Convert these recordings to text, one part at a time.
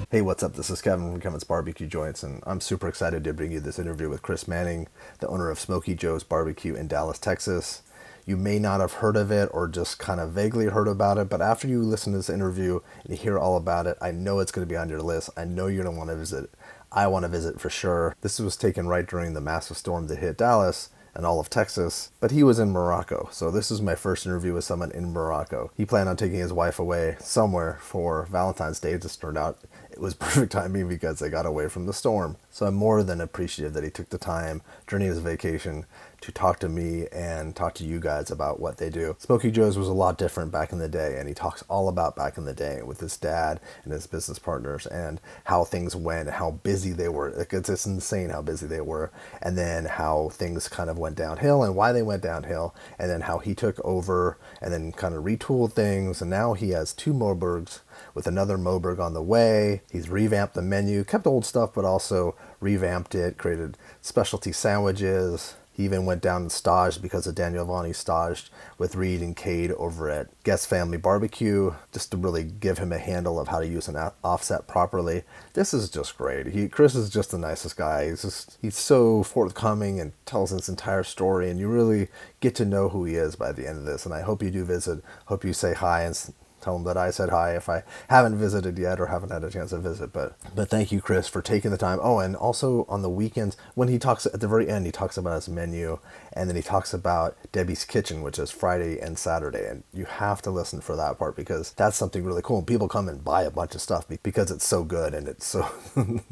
Hey, what's up? This is Kevin from Kevin's BBQ Joints, and I'm super excited to bring you this interview with Kris Manning, the owner of Smokey Joe's Barbecue in Dallas, Texas. You may not have heard of it or just kind of vaguely heard about it, but after you listen to this interview and you hear all about it, I know it's going to be on your list. I know you're going to want to visit. I want to visit for sure. This was taken right during the massive storm that hit Dallas and all of Texas, but he was in Morocco. So this is my first interview with someone in Morocco. He planned on taking his wife away somewhere for Valentine's Day. It just turned out it was perfect timing because they got away from the storm. So I'm more than appreciative that he took the time during his vacation to talk to me and talk to you guys about what they do. Smokey Joe's was a lot different back in the day, and he talks all about back in the day with his dad and his business partners and how things went, how busy they were. It's insane how busy they were, and then how things kind of went downhill and why they went downhill, and then how he took over and then kind of retooled things, and now he has 2 Mobergs with another Moberg on the way. He's revamped the menu, kept the old stuff, but also revamped it, created specialty sandwiches. He even went down and staged because of Daniel Vaughn. He staged with Reed and Cade over at Guest Family Barbecue just to really give him a handle of how to use an offset properly. This is just great. Kris is just the nicest guy. He's so forthcoming and tells his entire story, and you really get to know who he is by the end of this. And I hope you do visit. Hope you say hi and tell them that I said hi if I haven't visited yet or haven't had a chance to visit. But thank you, Kris, for taking the time. Oh, and also on the weekends, when he talks at the very end, he talks about his menu, and then he talks about Debbie's Kitchen, which is Friday and Saturday. And you have to listen for that part because that's something really cool. And people come and buy a bunch of stuff because it's so good and it's so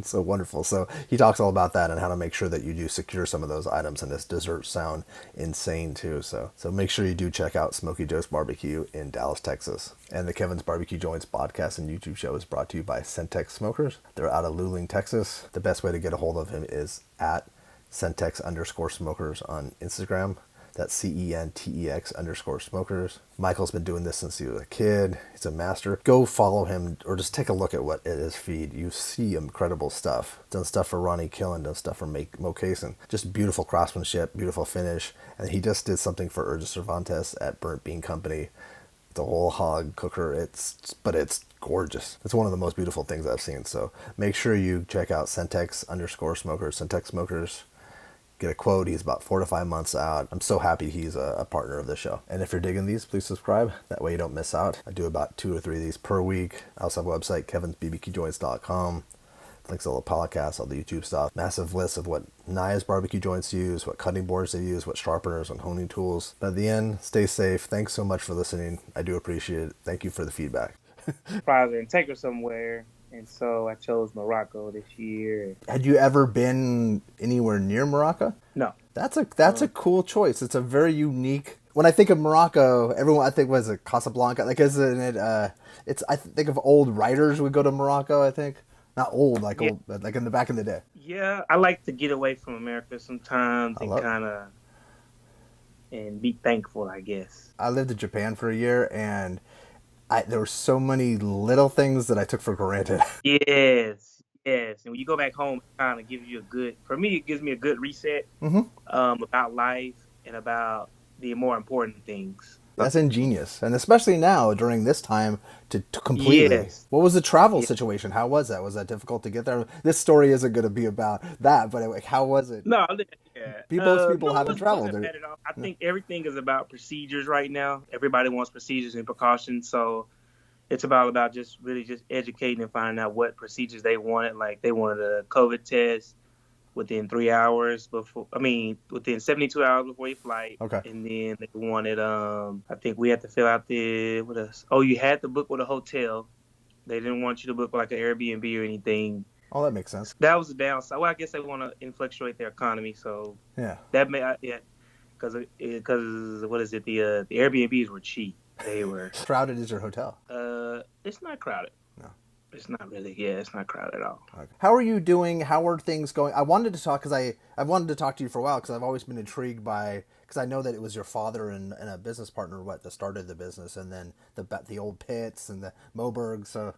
so wonderful. So he talks all about that and how to make sure that you do secure some of those items. And his desserts sound insane too. So make sure you do check out Smokey Joe's Barbecue in Dallas, Texas. And the Kevin's BBQ Joints podcast and YouTube show is brought to you by Centex Smokers. They're out of Luling, Texas. The best way to get a hold of him is at Centex_smokers on Instagram. That's CENTEX_smokers. Michael's been doing this since he was a kid. He's a master. Go follow him or just take a look at what at his feed. You see incredible stuff. Done stuff for Ronnie Killen, done stuff for Mo Cason. Just beautiful craftsmanship, beautiful finish. And he just did something for Urge Cervantes at Burnt Bean Company. The whole hog cooker, it's gorgeous. It's one of the most beautiful things I've seen. So make sure you check out Centex_smokers, Centex Smokers. Get a quote. He's about 4 to 5 months out. I'm so happy he's a partner of the show. And if you're digging these, please subscribe. That way you don't miss out. I do about 2 or 3 of these per week. I also have a website, kevinsbbqjoints.com. Links to all the podcasts, all the YouTube stuff. Massive list of what Naya's barbecue joints use, what cutting boards they use, what sharpeners and honing tools. But at the end, stay safe. Thanks so much for listening. I do appreciate it. Thank you for the feedback. Father and take her somewhere, and so I chose Morocco this year. Had you ever been anywhere near Morocco? No. That's a cool choice. It's a very unique. When I think of Morocco, everyone I think was it Casablanca. Like isn't it? I think of old writers would go to Morocco. I think. Not old, like Yeah. old, but like in the back in the day. Yeah, I like to get away from America sometimes and be thankful, I guess. I lived in Japan for a year, and there were so many little things that I took for granted. Yes. And when you go back home, it kind of gives you it gives me a good reset about life and about the more important things. That's ingenious. And especially now, during this time, to completely... Yes. What was the travel situation? How was that? Was that difficult to get there? This story isn't going to be about that, but like, how was it? No, yeah. Most people haven't traveled. I think everything is about procedures right now. Everybody wants procedures and precautions, so it's about just educating and finding out what procedures they wanted. Like they wanted a COVID test within 3 hours within 72 hours before your flight. Okay. And then they wanted, I think we had to fill out what else? Oh, you had to book with a hotel. They didn't want you to book like an Airbnb or anything. Oh, that makes sense. That was the downside. Well, I guess they want to influctuate their economy, so yeah, because what is it? The Airbnbs were cheap. They were crowded. Is your hotel? It's not crowded. No. It's not really, it's not crowded at all. Okay. How are you doing? How are things going? I wanted to talk I've wanted to talk to you for a while because I've always been intrigued by, because I know that it was your father and a business partner that started the business, and then the old pits and the Moberg. So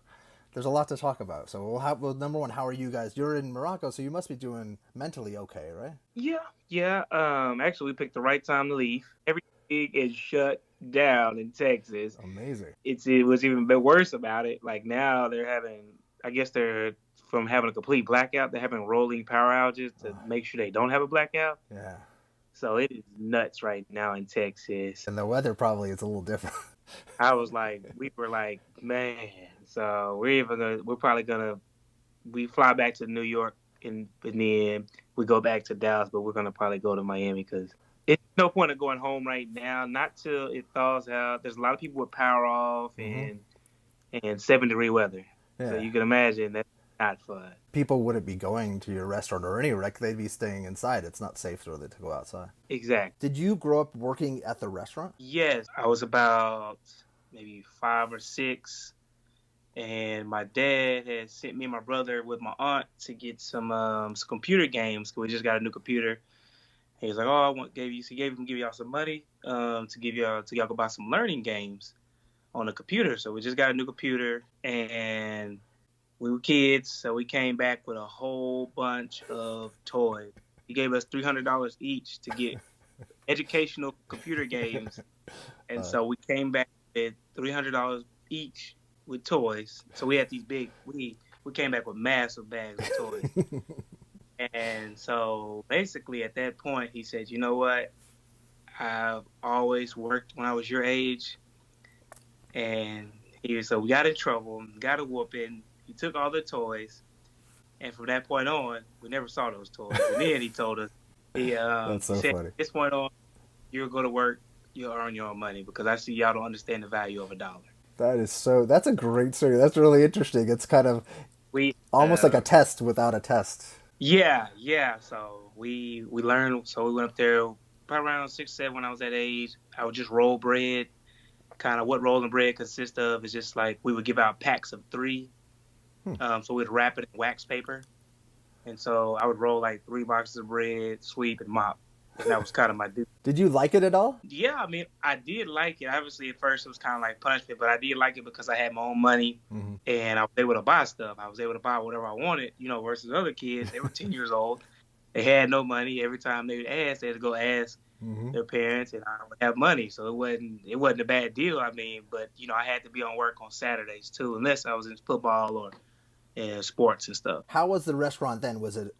there's a lot to talk about. So number one, how are you guys? You're in Morocco, so you must be doing mentally okay, right? Yeah. Actually, we picked the right time to leave. Everything is shut down in Texas. Amazing. It was even a bit worse about it. Like now they're having, I guess they're from having a complete blackout. They're having rolling power outages to make sure they don't have a blackout. Yeah. So it is nuts right now in Texas. And the weather probably is a little different. We were like, man. So we're probably gonna, we fly back to New York and then we go back to Dallas, but we're gonna probably go to Miami because it's no point of going home right now. Not till it thaws out. There's a lot of people with power off and 7-degree weather. Yeah. So you can imagine that's not fun. People wouldn't be going to your restaurant or any rec. They'd be staying inside. It's not safe for them to go outside. Exactly. Did you grow up working at the restaurant? Yes, I was about maybe 5 or 6, and my dad had sent me and my brother with my aunt to get some computer games. We just got a new computer. He was like, "Oh, give y'all some money to y'all go buy some learning games on the computer." So we just got a new computer, and we were kids, so we came back with a whole bunch of toys. He gave us $300 each to get educational computer games, and so we came back with $300 each with toys. So we had these we came back with massive bags of toys. And so basically at that point he said, "You know what? I've always worked when I was your age." And so we got in trouble, got a whooping. He took all the toys, and from that point on, we never saw those toys. And then he told us, That's so said, funny. "From this point on, you'll go to work, you'll earn your own money because I see y'all don't understand the value of $1." That's a great story. That's really interesting. It's kind of almost like a test without a test. Yeah. So we learned. So we went up there probably around 6, 7 when I was that age. I would just roll bread. Kind of what rolling bread consists of is just like we would give out packs of 3. So we'd wrap it in wax paper. And so I would roll like 3 boxes of bread, sweep, and mop. And that was kind of my duty. Did you like it at all? Yeah, I mean, I did like it. Obviously, at first it was kind of like punishment, but I did like it because I had my own money and I was able to buy stuff. I was able to buy whatever I wanted, versus other kids. They were 10 years old. They had no money. Every time they would ask, they had to go ask their parents, and I would have money. So it wasn't a bad deal. I mean, but, I had to be on work on Saturdays too, unless I was in football or sports and stuff. How was the restaurant then? Was it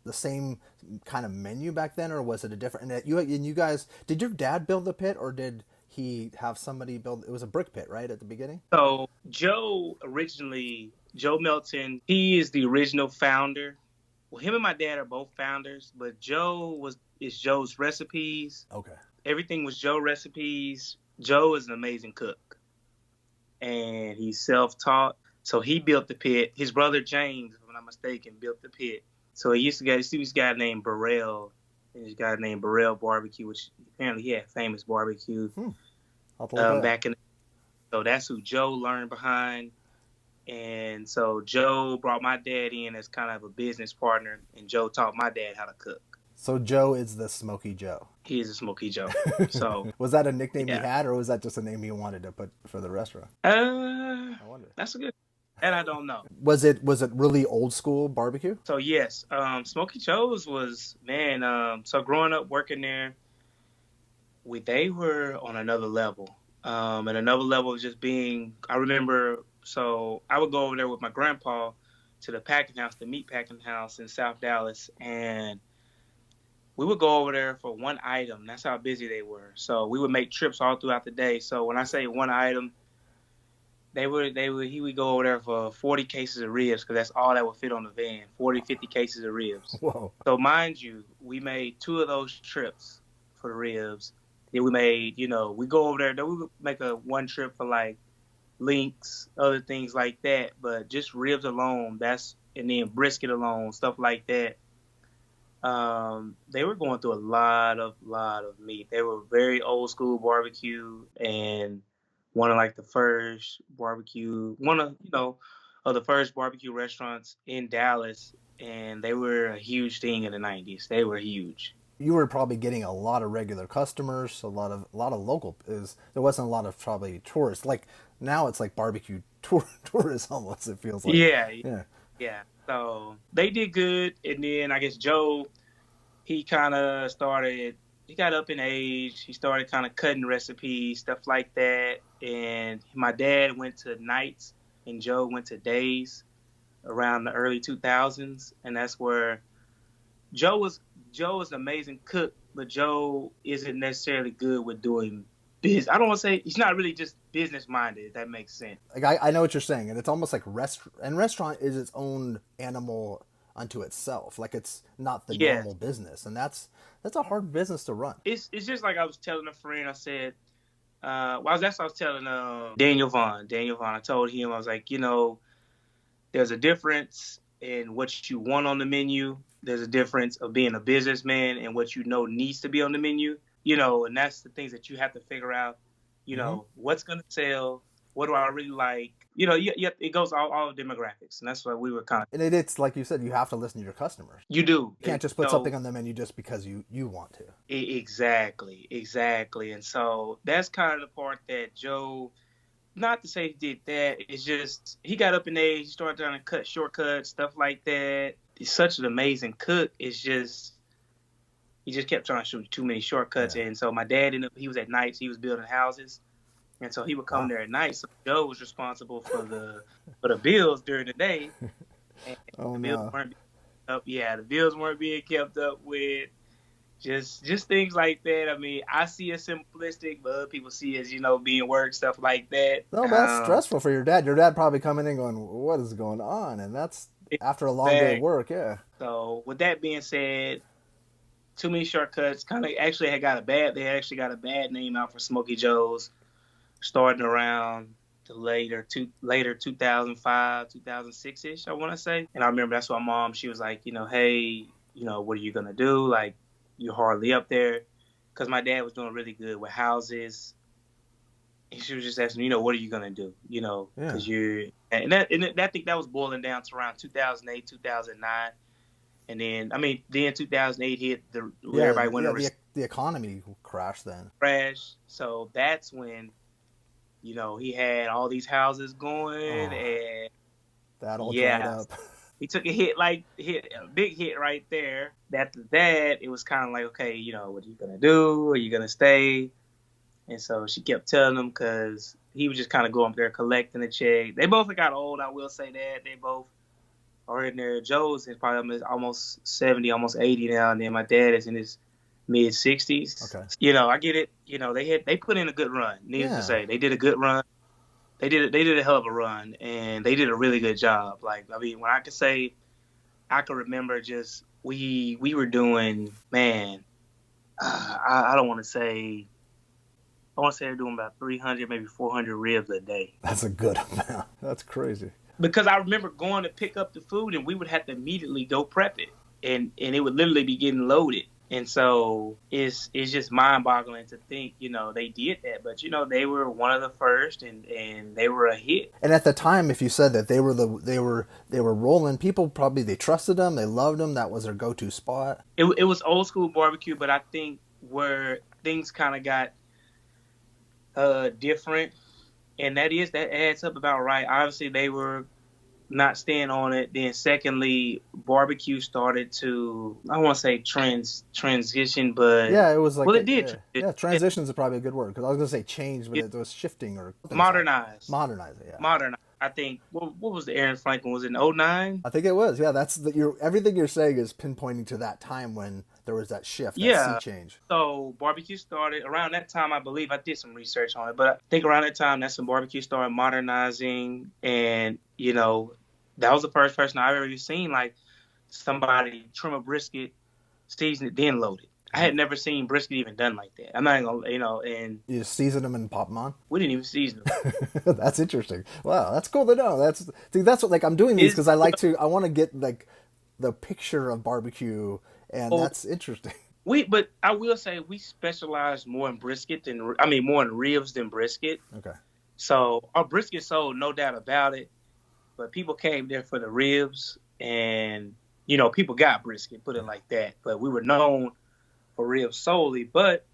the same kind of menu back then, or was it a different? And you guys, did your dad build the pit, or did he have somebody build? It was a brick pit, right, at the beginning. So Joe Melton, he is the original founder. Well, him and my dad are both founders, but is Joe's recipes. Okay. Everything was Joe recipes. Joe is an amazing cook, and he's self-taught. So he built the pit. His brother James, if I'm not mistaken, built the pit. So he used to get this guy named Burrell, and this guy named Burrell Barbecue, which apparently he had famous barbecue back in. So that's who Joe learned behind, and so Joe brought my dad in as kind of a business partner, and Joe taught my dad how to cook. So Joe is the Smokey Joe. He is a Smokey Joe. So was that a nickname he had, or was that just a name he wanted to put for the restaurant? I wonder. That's a good. That I don't know. Was it really old school barbecue? So yes, Smokey Joe's was, man. So growing up working there, they were on another level. And another level of just being. I remember. So I would go over there with my grandpa to the meat packing house in South Dallas, and we would go over there for one item. That's how busy they were. So we would make trips all throughout the day. So when I say one item, he would go over there for 40 cases of ribs because that's all that would fit on the van, 40, 50 cases of ribs. Whoa. So mind you, we made 2 of those trips for the ribs. Then we made, we go over there. Then we would make one trip for like links, other things like that. But just ribs alone, and then brisket alone, stuff like that. They were going through a lot of meat. They were very old school barbecue, and one of the first barbecue restaurants in Dallas, and they were a huge thing in the 90s. They were huge. You were probably getting a lot of regular customers, a lot of local. There wasn't a lot of probably tourists. Like now, it's like barbecue tourists almost. It feels like. Yeah. So they did good, and then I guess Joe, he kind of started. He got up in age. He started kind of cutting recipes, stuff like that. And my dad went to nights, and Joe went to days. around the early 2000s, and that's where Joe was Joe is an amazing cook, but Joe isn't necessarily good with doing business. I don't want to say he's not really just business minded. If that makes sense. Like I know what you're saying, and it's almost like restaurant is its own animal unto itself. Like it's not the Yeah, normal business, and that's a hard business to run. it's just like I was telling a friend. I said, I was telling Daniel Vaughn. Daniel Vaughn. I told him I was like, there's a difference in what you want on the menu. There's a difference of being a businessman and what needs to be on the menu. And that's the things that you have to figure out. Mm-hmm. What's going to sell? What do I really like? It goes all demographics, and that's what we were kind of. And it's like you said, you have to listen to your customers. You do. You can't just put something on the menu just because you want to. Exactly. And so that's kind of the part that Joe, not to say he did that, it's just he got up in age, he started trying to cut shortcuts, stuff like that. He's such an amazing cook. It's just he just kept trying to shoot too many shortcuts. Yeah. And so my dad he was at nights, he was building houses. And so he would come there at night. So Joe was responsible for the bills during the day. And the bills weren't being up. Yeah, the bills weren't being kept up with. Just things like that. I mean, I see it simplistic, but other people see it as, being work, stuff like that. No, that's stressful for your dad. Your dad probably coming in going, what is going on? And that's after a long day of work, yeah. So with that being said, too many shortcuts kind of actually they actually got a bad name out for Smokey Joe's starting around the later 2005, 2006-ish, I want to say. And I remember that's why Mom, she was like, hey, what are you going to do? Like, you're hardly up there. Because my dad was doing really good with houses. And she was just asking, what are you going to do? Because I think that was boiling down to around 2008, 2009. And then, then 2008 hit everybody went over. The economy crashed then. So that's when, he had all these houses going and that all dried up. He took a big hit right there. After that, it was kind of like, okay, what are you going to do? Are you going to stay? And so she kept telling him because he was just kind of going up there collecting the check. They both got old, I will say that. They both are in there. Joe's is probably almost 70, almost 80 now. And then my dad is in his mid-60s. Okay. I get it. They put in a good run. Needless to say, they did a good run. They did a hell of a run, and they did a really good job. Like, when I could say, I can remember just we were doing, man. I don't want to say. I want to say they're doing about 300, maybe 400 ribs a day. That's a good amount. That's crazy. Because I remember going to pick up the food, and we would have to immediately go prep it, and it would literally be getting loaded. And so it's just mind-boggling to think, they did that. But, they were one of the first, and they were a hit. And at the time, if you said that they were rolling, people probably, they trusted them, they loved them, that was their go-to spot. It was old school barbecue, but I think where things kind of got different, and that adds up about right. Obviously, they were not staying on it. Then secondly, barbecue started to, I want to say transition, but yeah, it was like, well, it did. Yeah, transition is probably a good word, because I was going to say change, but it was shifting or modernize. Modernize it, yeah. Modernize. I think, what was the Aaron Franklin? Was it in 09? I think it was, yeah. That's everything you're saying is pinpointing to that time when there was that shift, that sea change. So barbecue started around that time, I believe. I did some research on it, but I think around that time, that's when barbecue started modernizing. And, that was the first person I've ever seen, like, somebody trim a brisket, season it, then load it. I had never seen brisket even done like that. I'm not even gonna, and you just season them and pop them on. We didn't even season them. That's interesting. Wow, that's cool to know. That's what, like, I'm doing these because I want to get like the picture of barbecue, and that's interesting. But I will say we specialize more in brisket more in ribs than brisket. Okay. So our brisket sold, no doubt about it. But people came there for the ribs, and people got brisket, put it like that. But we were known for ribs solely. But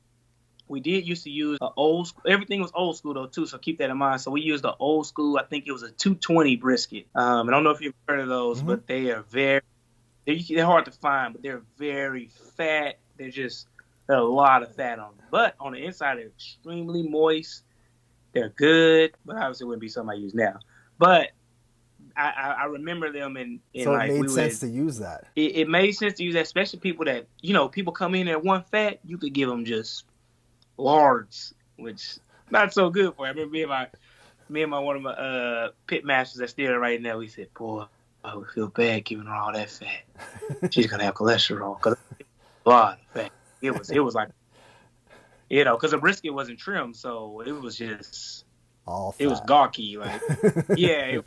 we did used to use old school. Everything was old school though too, so keep that in mind. So we used the old school. I think it was a 220 brisket. I don't know if you've heard of those, but they are they're hard to find, but they're very fat. There's a lot of fat on them. But on the inside, they're extremely moist. They're good, but obviously it wouldn't be something I use now. But I remember them and So it like made we sense would. to use that. It made sense to use that, especially people that people come in at one fat. You could give them just large, which not so good for. I remember me and my one of my pit masters that's still right now. We said, boy, I would feel bad giving her all that fat. She's gonna have cholesterol because a lot of fat. It was like because the brisket wasn't trimmed, so it was just All it was fat. gawky. Like yeah,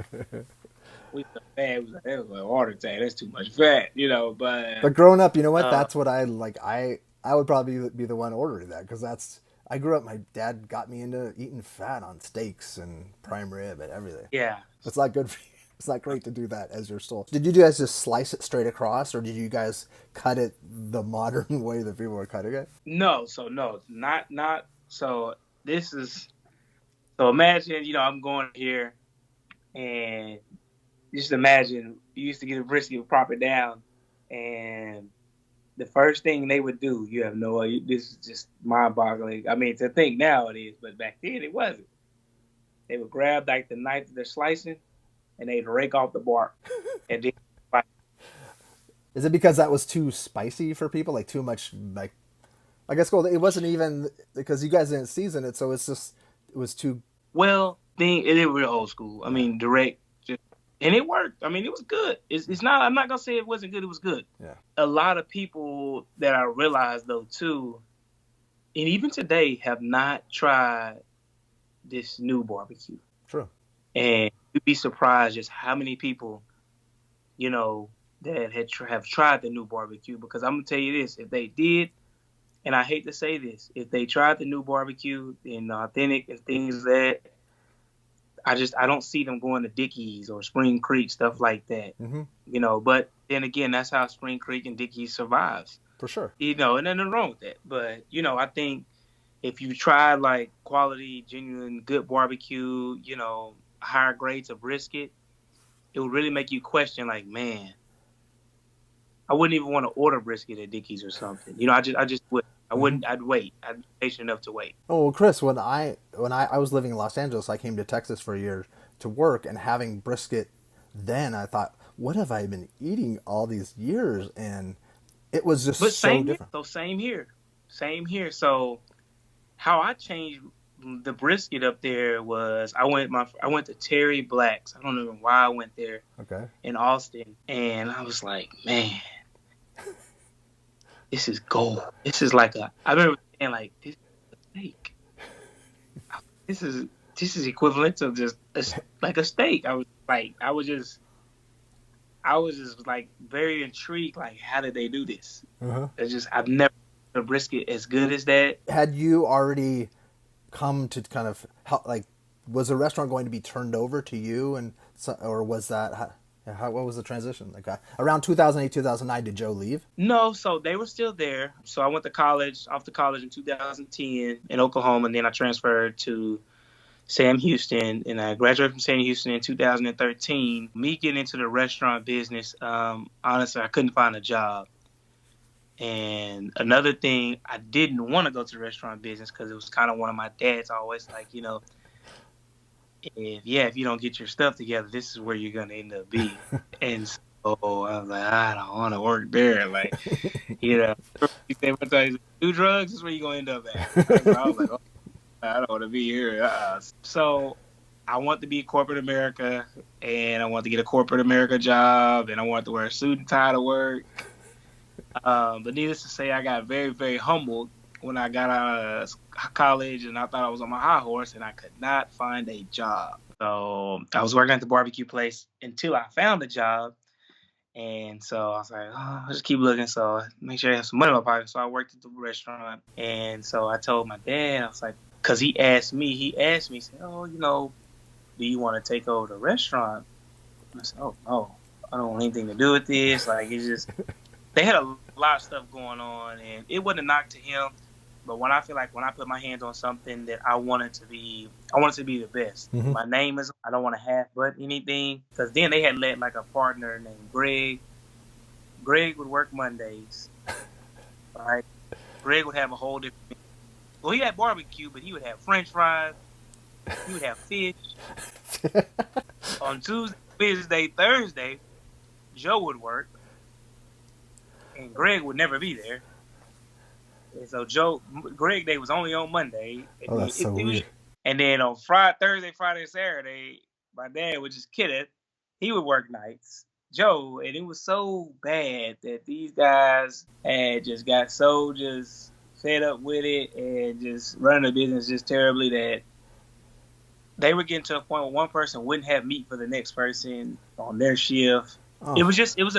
we felt bad. It was like that was a heart attack. That's too much fat, But But growing up, you know what? uh, That's what I like. I would probably be the one ordering that because that's. I grew up. My dad got me into eating fat on steaks and prime rib and everything. yeah. It's not good for you. It's not great to do that as your soul. Did you guys just slice it straight across, or did you guys cut it the modern way that people were cutting it? No, so no, not so. This is so. Imagine I'm going here and just imagine you used to get a brisket, prop it down, and the first thing they would do, you have no idea. This is just mind-boggling. I mean, to think now it is, but back then it wasn't. They would grab like the knife that they're slicing, and they'd rake off the bark, and then like, Is it because that was too spicy for people? Like too much? Like I guess well, it wasn't even because you guys didn't season it, so it's just it was too. well, thing it is real old school. I Yeah, mean, direct, just, and it worked. I mean, it was good. It's not. I'm not gonna say it wasn't good. It was good. yeah, A lot of people that I realized though too, and even today have not tried this new barbecue. true. And you'd be surprised just how many people, that have tried the new barbecue. Because I'm gonna tell you this: if they did, and I hate to say this, if they tried the new barbecue and authentic and things that, I don't see them going to Dickies or Spring Creek stuff like that. Mm-hmm. But then again, that's how Spring Creek and Dickies survives. For sure. And nothing wrong with that. But I think if you try like quality, genuine, good barbecue, higher grades of brisket, it would really make you question, like, man, I wouldn't even want to order brisket at Dickies or something. I just would. I Mm-hmm. wouldn't. I'd wait. I'd be patient enough to wait. Oh well, Chris, when I was living in Los Angeles, I came to Texas for a year to work, and having brisket. Then I thought, what have I been eating all these years? And it was just But so same here. different. So same here. So how I changed the brisket up there was I went to Terry Black's. I don't know why I went there Okay. in Austin, and I was like, man, this is gold. This is like I remember saying like this is a steak. This is this is equivalent to just like a steak. I was just like very intrigued. Like, how did they do this? Uh-huh. I've never had a brisket as good as that. Had you already come to kind of like was the restaurant going to be turned over to you and or was that what was the transition like around 2008 2009 did Joe leave? No, so they were still there. So I went to college, off to college in 2010 in Oklahoma, and then I transferred to Sam Houston, and I graduated from Sam Houston in 2013. Me getting into the restaurant business, honestly, I couldn't find a job. And another thing, I didn't want to go to the restaurant business because it was kind of one of my dad's always like, if you don't get your stuff together, this is where you're gonna end up being. And so I was like, I don't want to work there. Like, he said, "What time do drugs? This is where you're gonna end up at." I was like, oh, I don't want to be here. So I want to be corporate America, and I want to get a corporate America job, and I want to wear a suit and tie to work. But needless to say, I got very, very humbled when I got out of college, and I thought I was on my high horse, and I could not find a job. So I was working at the barbecue place until I found a job. And so I was like, I'll just keep looking. So make sure I have some money in my pocket. So I worked at the restaurant. And so I told my dad, I was like, because he asked me, he said, oh, do you want to take over the restaurant? And I said, oh, no, I don't want anything to do with this. Like, it's just, they had a lot of stuff going on. And it wasn't a knock to him. But when I feel like when I put my hands on something that I want it to be the best. Mm-hmm. My name is, I don't want to half but anything. Because then they had let like a partner named Greg. Greg would work Mondays. Right? Greg would have a whole different. Well, he had barbecue, but he would have French fries. He would have fish. On Tuesday, Wednesday, Thursday, Joe would work, and Greg would never be there. And so Greg Day was only on Monday, and Oh, then that's so it was, weird. and then on Friday, Thursday, Friday, and Saturday, my dad would just kid it. He would work nights, Joe, and it was so bad that these guys had just got so just fed up with it and just running the business just terribly that they were getting to a point where one person wouldn't have meat for the next person on their shift. It Oh, was just it it's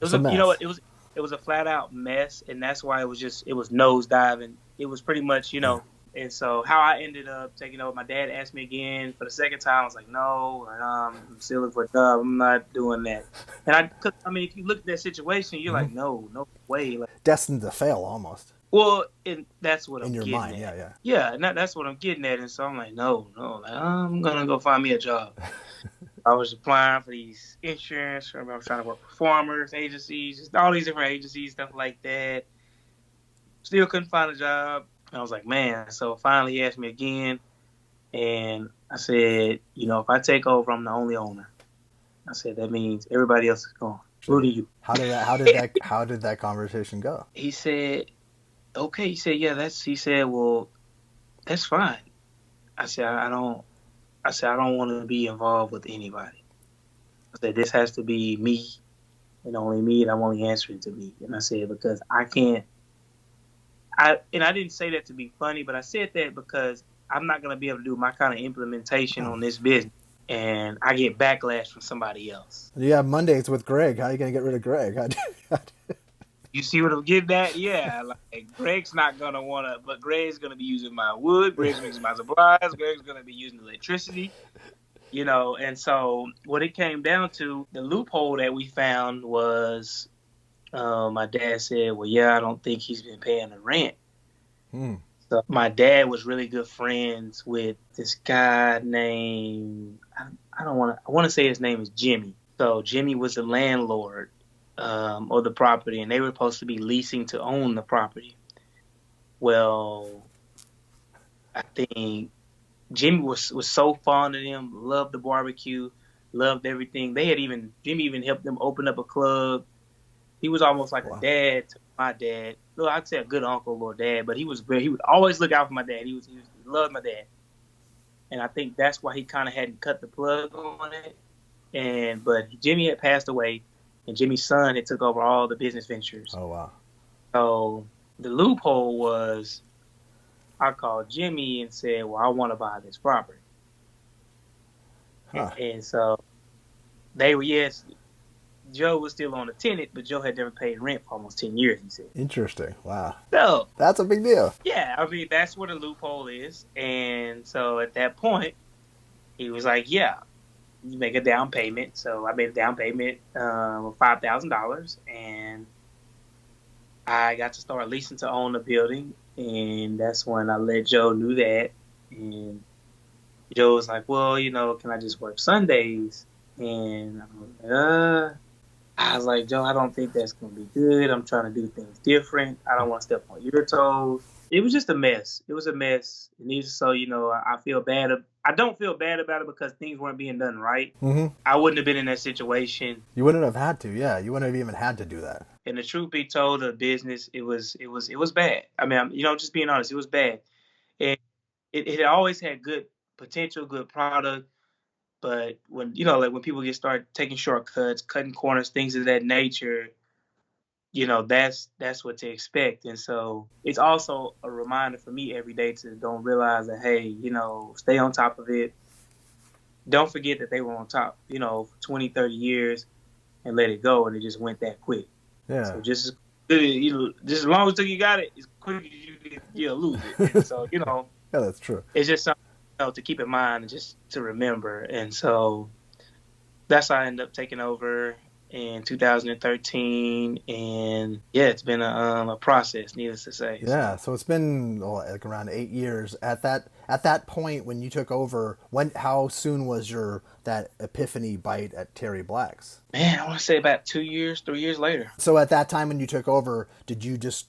was a you know mess. what it was a flat out mess, and that's why it was nose diving. It was pretty much Yeah. and so how I ended up taking over. My dad asked me again for the second time. I was like, no, I'm still looking for a job. I'm not doing that. And I mean, if you look at that situation, you're Hmm. like, no way. Like, Destined to fail almost well, and that's what in I'm your getting mind. at. Yeah, yeah. Yeah, and that's what I'm getting at. And so I'm like, no, like, I'm gonna go find me a job. I was applying for these insurance. I was trying to work for farmers agencies, just all these different agencies, stuff like that. Still couldn't find a job. I was like, man. So finally, he asked me again, and I said, if I take over, I'm the only owner. I said that means everybody else is gone. Who do you? How did that conversation go? He said, okay. He said, yeah. He said, well, that's fine. I said, I don't want to be involved with anybody. I said, this has to be me and only me, and I'm only answering to me. And I said, because I can't. I didn't say that to be funny, but I said that because I'm not gonna be able to do my kind of implementation Oh. on this business, and I get backlash from somebody else. You have Mondays with Greg. How are you gonna get rid of Greg? You see what I'm getting at? Yeah, like Greg's not gonna wanna, but Greg's gonna be using my wood. Greg's using my supplies. Greg's gonna be using electricity. And so what it came down to, the loophole that we found was, my dad said, "Well, yeah, I don't think he's been paying the rent." Hmm. So my dad was really good friends with this guy named I want to say his name is Jimmy. So Jimmy was the landlord of the property, and they were supposed to be leasing to own the property. Well, I think Jimmy was so fond of them, loved the barbecue, loved everything. Jimmy even helped them open up a club. He was almost like a Wow. dad to my dad. Well, I'd say a good uncle or dad, but he would always look out for my dad. He loved my dad, and I think that's why he kind of hadn't cut the plug on it. But Jimmy had passed away, and Jimmy's son had took over all the business ventures. Oh wow. So the loophole was, I called Jimmy and said, "Well, I want to buy this property," Huh. and so they were yes. Joe was still on the tenant, but Joe had never paid rent for almost 10 years, he said. Interesting. Wow. So, That's a big deal. yeah, I mean, that's where the loophole is. And so at that point, he was like, yeah, you make a down payment. So I made a down payment of $5,000, and I got to start leasing to own the building. And that's when I let Joe knew that. And Joe was like, well, can I just work Sundays? And I was like, Joe, I don't think that's going to be good. I'm trying to do things different. I don't want to step on your toes. It was just a mess. It was a mess. And even so, I feel bad. I don't feel bad about it because things weren't being done right. Mm-hmm. I wouldn't have been in that situation. You wouldn't have had to. Yeah, you wouldn't have even had to do that. And the truth be told, the business, it was bad. I mean, just being honest, it was bad. And it always had good potential, good product. But when like when people start taking shortcuts, cutting corners, things of that nature, that's what to expect. And so it's also a reminder for me every day to don't realize that, hey, stay on top of it. Don't forget that they were on top, for 20, 30 years and let it go, and it just went that quick. Yeah. So just as long as you got it, as quick as you'll lose it. And so Yeah, that's true. it's just something to keep in mind and just to remember. And so that's how I ended up taking over in 2013, and yeah, it's been a process, needless to say. Yeah, so it's been like around 8 years. At that point when you took over, how soon was that epiphany bite at Terry Black's? Man, I want to say about 2 years, 3 years later. So at that time when you took over, did you just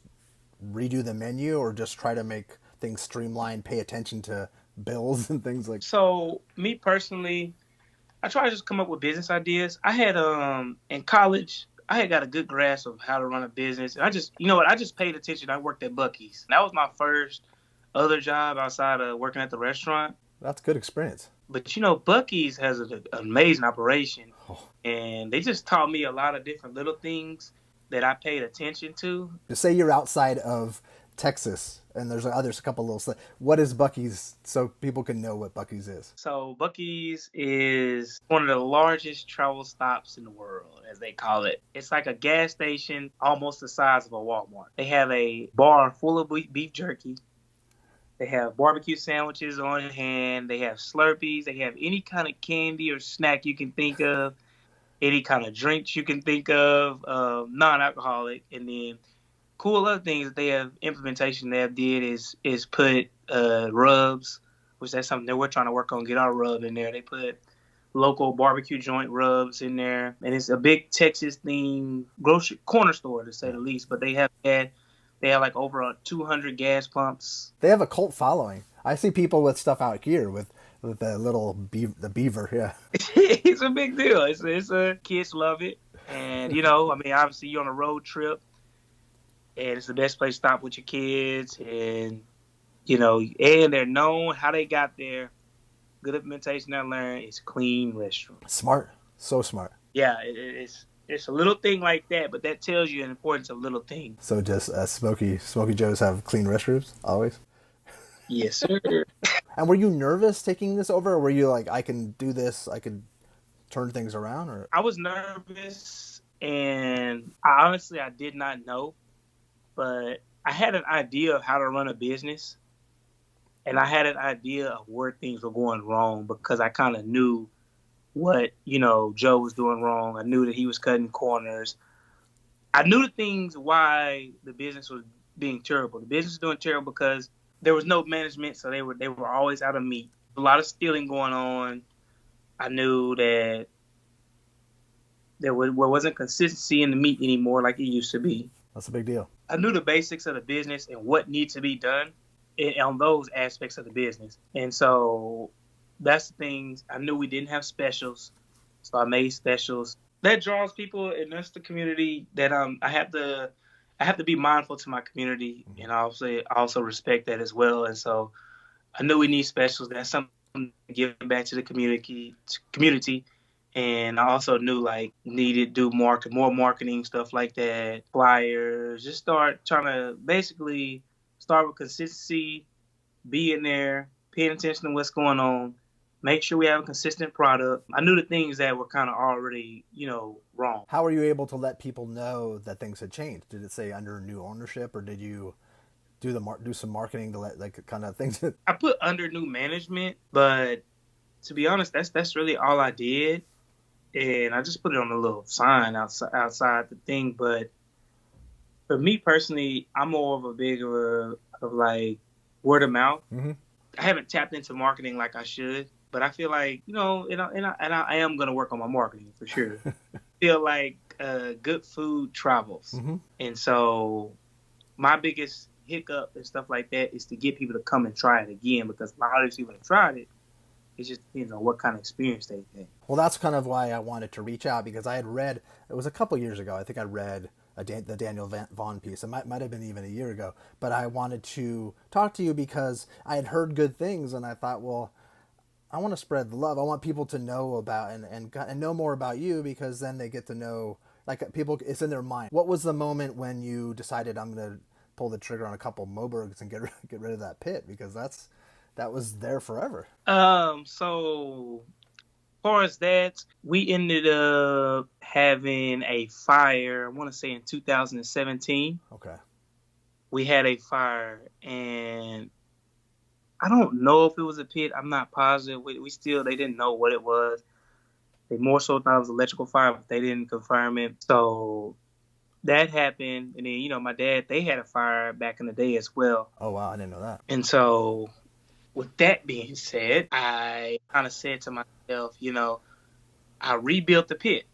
redo the menu or just try to make things streamlined, pay attention to bills and things like? So me personally, I try to just come up with business ideas. I had in college, I had got a good grasp of how to run a business. And I just, you know what, I just paid attention. I worked at Buc-ee's. That was my first other job outside of working at the restaurant. That's good experience. But you know, Buc-ee's has an amazing operation, Oh. and they just taught me a lot of different little things that I paid attention to. To say you're outside of Texas and there's a couple little. What is Buc-ee's so people can know what Buc-ee's is? So Buc-ee's is one of the largest travel stops in the world, as they call it. It's like a gas station almost the size of a Walmart. They have a bar full of beef jerky. They have barbecue sandwiches on hand. They have Slurpees. They have any kind of candy or snack you can think of, any kind of drinks you can think of, non-alcoholic. And then cool other things that they have implementation they have did is put rubs, which that's something that we're trying to work on, get our rub in there. They put local barbecue joint rubs in there. And it's a big Texas-themed grocery corner store, to say the least. But they have like over 200 gas pumps. They have a cult following. I see people with stuff out here with the little the beaver. Yeah, it's a big deal. It's a kids love it, and you know, I mean, obviously you're on a road trip, and it's the best place to stop with your kids, and you know, and they're known how they got there. Good implementation I learned is clean restroom. Smart, so smart. Yeah, it's a little thing like that, but that tells you the importance of little things. So just Smokey Joe's have clean restrooms always? Yes, sir. And were you nervous taking this over, or were you like, I can do this, I could turn things around? Or I was nervous, and I did not know, but I had an idea of how to run a business, and I had an idea of where things were going wrong because I kind of knew what, you know, Joe was doing wrong. I knew that he was cutting corners. I knew the things why the business was being terrible. The business was doing terrible because there was no management, so they were always out of meat. A lot of stealing going on. I knew that there wasn't consistency in the meat anymore like it used to be. That's a big deal. I knew the basics of the business and what needs to be done on those aspects of the business. And so that's the things. I knew we didn't have specials, so I made specials. That draws people, and that's the community that I have to be mindful to my community, and I also respect that as well. And so I knew we need specials. That's something to give back to the community. And I also knew like needed to do more marketing stuff like that, flyers. Just start trying to basically start with consistency, be in there, paying attention to what's going on. Make sure we have a consistent product. I knew the things that were kind of already, you know, wrong. How were you able to let people know that things had changed? Did it say under new ownership, or did you do some marketing to let like kind of things? I put under new management, but to be honest, that's really all I did, and I just put it on a little sign outside the thing. But for me personally, I'm more of a bigger of like word of mouth. Mm-hmm. I haven't tapped into marketing like I should. But I feel like, you know, and I am going to work on my marketing for sure. Feel like good food travels. Mm-hmm. And so my biggest hiccup and stuff like that is to get people to come and try it again, because a lot of these people have tried it. It just depends on what kind of experience they get. Well, that's kind of why I wanted to reach out, because I had read, it was a couple years ago, I think I read the Daniel Vaughn piece. It might have been even a year ago. But I wanted to talk to you because I had heard good things, and I thought, well, I want to spread the love. I want people to know about and know more about you, because then they get to know, like, people, it's in their mind. What was the moment when you decided I'm going to pull the trigger on a couple Mobergs and get rid of that pit? Because that was there forever. So as far as that, we ended up having a fire, I want to say in 2017. Okay. We had a fire, and I don't know if it was a pit. I'm not positive. They didn't know what it was. They more so thought it was electrical fire, but they didn't confirm it. So that happened. And then, you know, my dad, they had a fire back in the day as well. Oh, wow. I didn't know that. And so with that being said, I kind of said to myself, you know, I rebuilt the pit.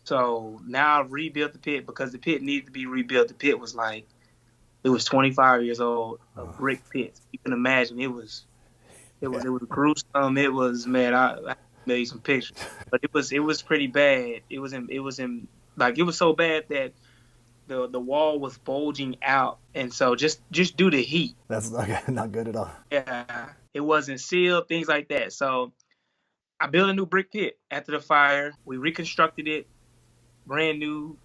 So now I've rebuilt the pit because the pit needed to be rebuilt. The pit was like, it was 25 years old, a brick pit. You can imagine it was gruesome. It was, man, made some pictures, but it was pretty bad. It was so bad that the wall was bulging out, and so just due to heat, That's not good at all. yeah, it wasn't sealed, things like that. So I built a new brick pit after the fire. We reconstructed it, brand new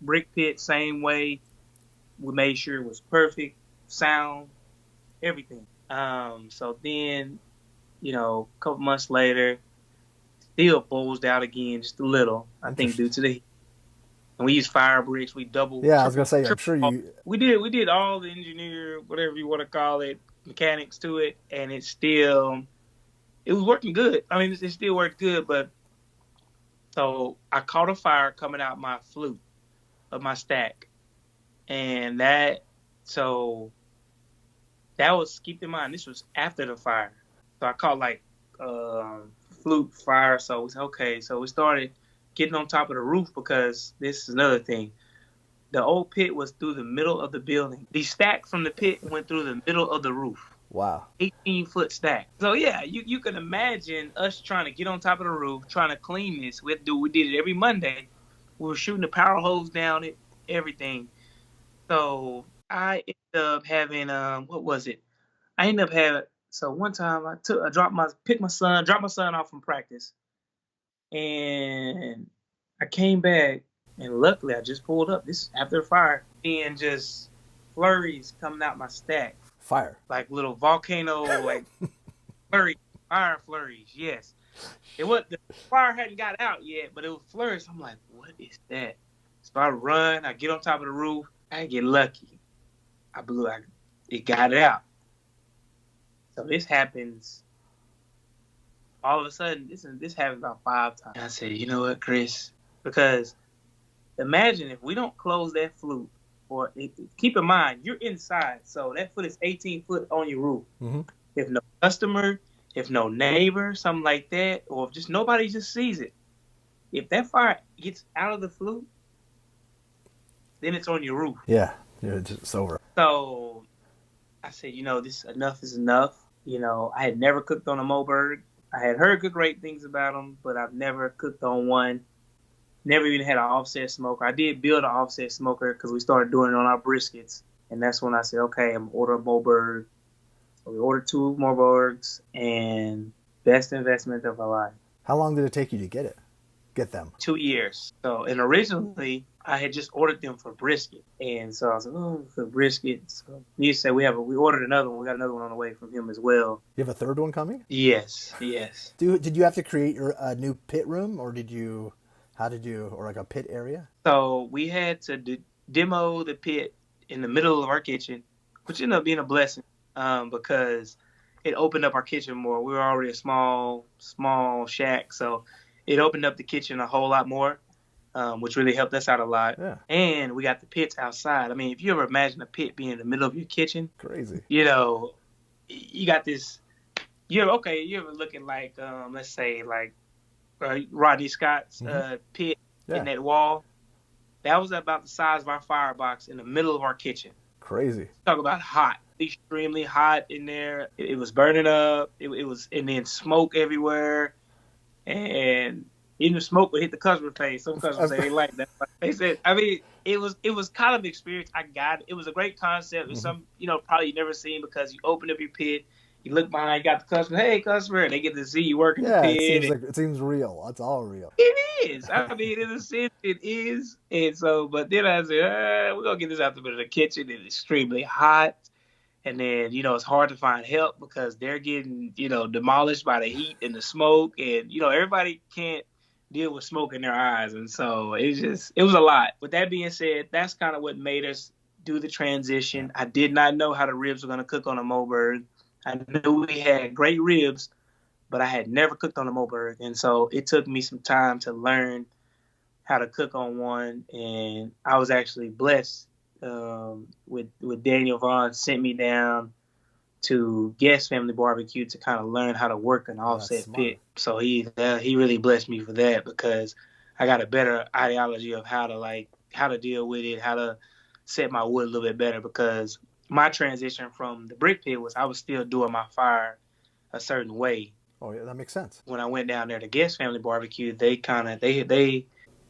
brick pit, same way. We made sure it was perfect, sound, everything. So then, a couple months later, still bulged out again, just a little. I think due to the heat. And we used fire bricks. We double, Yeah, I was gonna triple, say. I'm triple. sure you. We did all the engineer, whatever you want to call it, mechanics to it, and it was working good. I mean, it still worked good, but so I caught a fire coming out my flute of my stack, and so that was, keep in mind, this was after the fire. So I caught like flute fire. So we said, okay. So we started getting on top of the roof, because this is another thing. The old pit was through the middle of the building. The stack from the pit went through the middle of the roof. Wow. 18-foot stack. So yeah, you can imagine us trying to get on top of the roof, trying to clean this. We did it every Monday. We were shooting the power hose down it, everything. So I ended up having what was it? I ended up having, so one time dropped my son off from practice, and I came back, and luckily I just pulled up. This is after the fire, and just flurries coming out my stack, Fire. like little volcano, like fire flurries. Yes, the fire hadn't got out yet, but it was flurries. I'm like, what is that? So I run, I get on top of the roof. I get lucky. It got it out. So this happens. All of a sudden, this happens about 5 times. And I said, you know what, Kris? Because imagine if we don't close that flute, keep in mind, you're inside, so that foot is 18 foot on your roof. Mm-hmm. If no customer, if no neighbor, something like that, or if just nobody just sees it, if that fire gets out of the flute, then it's on your roof. Yeah, it's over. So I said, this enough is enough. I had never cooked on a Moberg. I had heard good, great things about them, but I've never cooked on one. Never even had an offset smoker. I did build an offset smoker because we started doing it on our briskets. And that's when I said, okay, I'm going to order a Moberg. So we ordered 2 Mobergs, and best investment of our life. How long did it take you to get them? 2 years. And originally I had just ordered them for brisket. And so I was like, oh, for brisket. So you said we ordered another one. We got another one on the way from him as well. You have a third one coming? Yes. Did you have to create your new pit room, or or like a pit area? So we had to demo the pit in the middle of our kitchen, which ended up being a blessing, because it opened up our kitchen more. We were already a small shack, so it opened up the kitchen a whole lot more, which really helped us out a lot. Yeah. And we got the pits outside. I mean, if you ever imagine a pit being in the middle of your kitchen, crazy. You got this. You ever looking like, let's say like Rodney Scott's pit in that wall? That was about the size of our firebox in the middle of our kitchen. Crazy. Talk about hot, extremely hot in there. It was burning up. It was, and then smoke everywhere. And even the smoke would hit the customer face. Some customers say they like that. But they said, I mean, it was kind of experience. I got it. It was a great concept. It was some, probably you never seen, because you open up your pit, you look behind, you got the customer, hey customer, and they get to see you working the pit. It seems real. It's all real. It is. I mean, in a sense, it is. And so, but then I said, we're gonna get this out the kitchen. It's extremely hot. And then, it's hard to find help because they're getting, demolished by the heat and the smoke. And, everybody can't deal with smoke in their eyes. And so it was a lot. With that being said, that's kind of what made us do the transition. I did not know how the ribs were going to cook on a Moberg. I knew we had great ribs, but I had never cooked on a Moberg. And so it took me some time to learn how to cook on one. And I was actually blessed. With Daniel Vaughn sent me down to Guest Family Barbecue to kind of learn how to work an offset pit. So he really blessed me for that, because I got a better ideology of how to deal with it, how to set my wood a little bit better, because my transition from the brick pit was I was still doing my fire a certain way. Oh, yeah, that makes sense. When I went down there to Guest Family Barbecue, they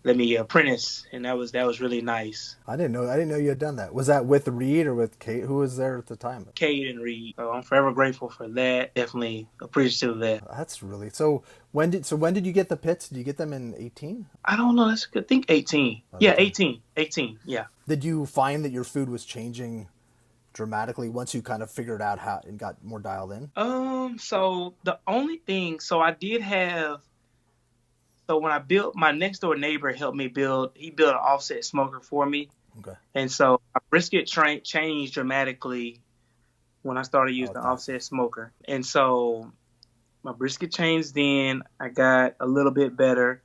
let me apprentice, and that was really nice. I didn't know you had done that. Was that with Reed or with Kate? Who was there at the time? Cade and Reed. So I'm forever grateful for that. Definitely appreciative of that. That's really so. When did you get the pits? Did you get them in 18? I don't know. That's good. I think 18. Oh, Yeah, 18. 18. 18. Yeah. Did you find that your food was changing dramatically once you kind of figured out how and got more dialed in? So the only thing, so I did have, so when I built, my next door neighbor helped me build, he built an offset smoker for me. Okay. And so my brisket changed dramatically when I started Oh, using it the does. offset smoker. And so my brisket changed then. I got a little bit better,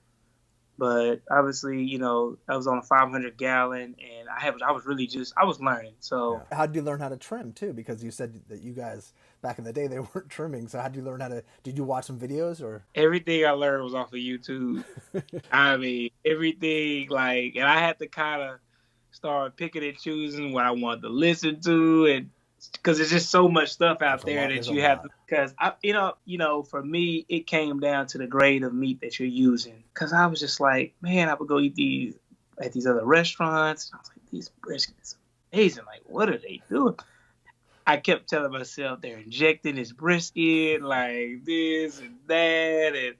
but obviously, I was on a 500 gallon and I was really I was learning. Yeah. So How did you learn how to trim too? Because you said that you guys back in the day they weren't trimming. So how did you learn how to? Did you watch some videos or? everything I learned was off of YouTube. I mean, everything like, and I had to kind of start picking and choosing what I wanted to listen to, and because there's just so much stuff There's out a there lot. There's that a you have to. lot. Because for me, it came down to the grade of meat that you're using. Because I was just like, man, I would go eat these at these other restaurants. And I was like, these briskets amazing. Like, what are they doing? I kept telling myself they're injecting this brisket like this and that,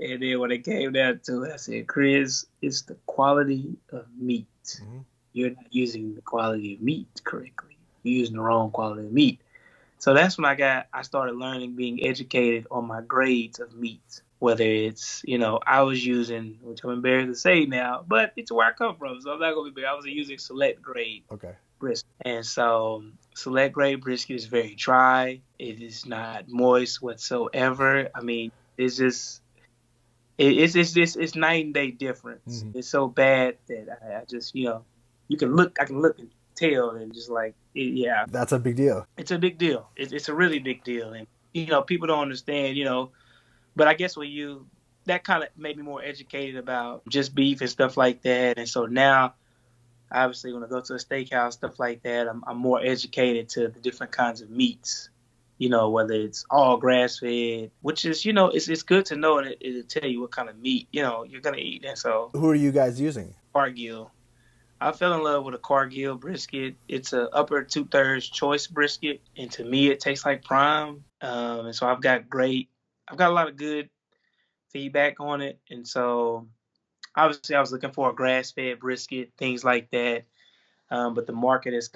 and then when it came down to it, I said, Kris, it's the quality of meat. Hmm. You're not using the quality of meat correctly. You're using the wrong quality of meat. So that's when I started learning, being educated on my grades of meat. Whether it's, I was using, which I'm embarrassed to say now, but it's where I come from. So I'm not going to be embarrassed. I was using select grade Okay. brisket. And so select grade brisket is very dry. It is not moist whatsoever. I mean, it's just, it's night and day difference. Hmm. It's so bad that I just I can look and tell, and just like yeah, That's a big deal. it's a big deal. It's a really big deal, and people don't understand. But I guess that kind of made me more educated about just beef and stuff like that, and so now. Obviously, when I go to a steakhouse, stuff like that, I'm more educated to the different kinds of meats, whether it's all grass fed, which is, it's good to know, and it'll tell you what kind of meat, you're going to eat. And so, Who are you guys using? Cargill. I fell in love with a Cargill brisket. It's a upper two-thirds choice brisket, and to me, it tastes like prime. And so I've got a lot of good feedback on it. And so, obviously, I was looking for a grass-fed brisket, things like that. But the market is